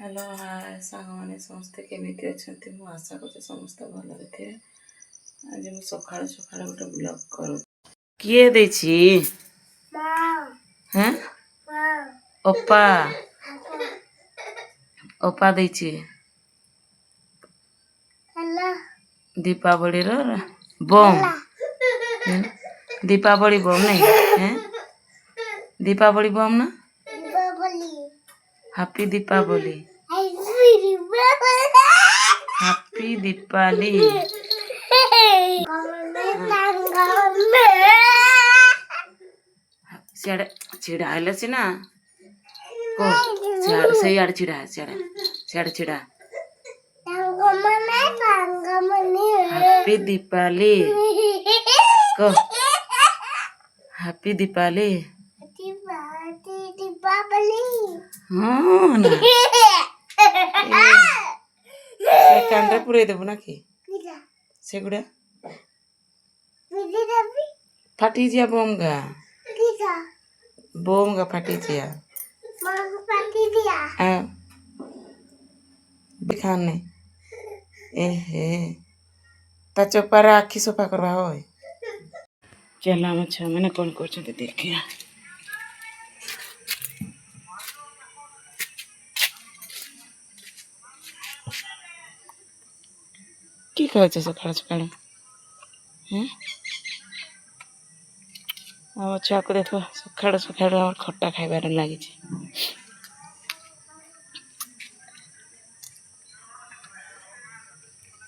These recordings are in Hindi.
हेलो हाय सांगने समस्ते केमिति अछंती मु आशा करते समस्त भल थे। आज मु सकाळ सकाळ गोटे ब्लॉग करू किए देछि हैं ओपा ओपा देछि दीपावली रो बम दीपावली बम नहीं हैं दीपावली बम ना हैप्पी दीपावली हैप्पी दीपावली सियाड़े छिड़ा आइले सिना को सियाड़े से यार छिड़ा सियाड़े सियाड़े छिड़ा हैप्पी दीपावली को हैप्पी दीपावली हाँ ना से कांडा पुरे देबो ना कि से गुडा फाटी जिया बम गा फाटी जिया दिखाने एहे ता चोपारा आखी सफा करवा हो चल हम छा मैंने कौन कर देखिया कि खाऊ सकाल सकाल हम छुआ को देख सकाल सकाल खट्टा खाइबार लगी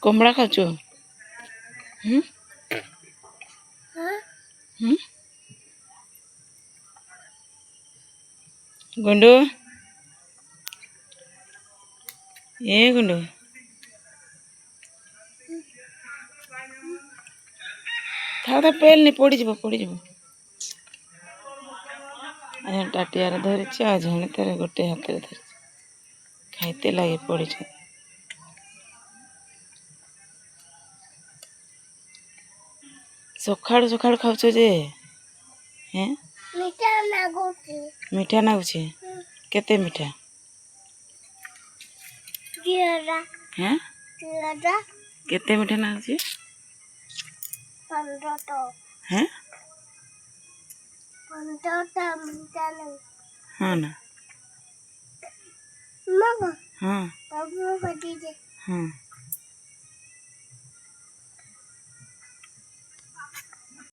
कमड़ा खाचु गुंडू ए गुंडू था पेल नहीं पड़ जा टाटियार धरी आज जड़े तार गोटे हाथ में धरी खाइते लगे पड़ सकाल सकाल खाऊ जे हैं मीठा नागुच केते मीठा हैं केते मीठा नागुच हैं हाँ ना हाँ हाँ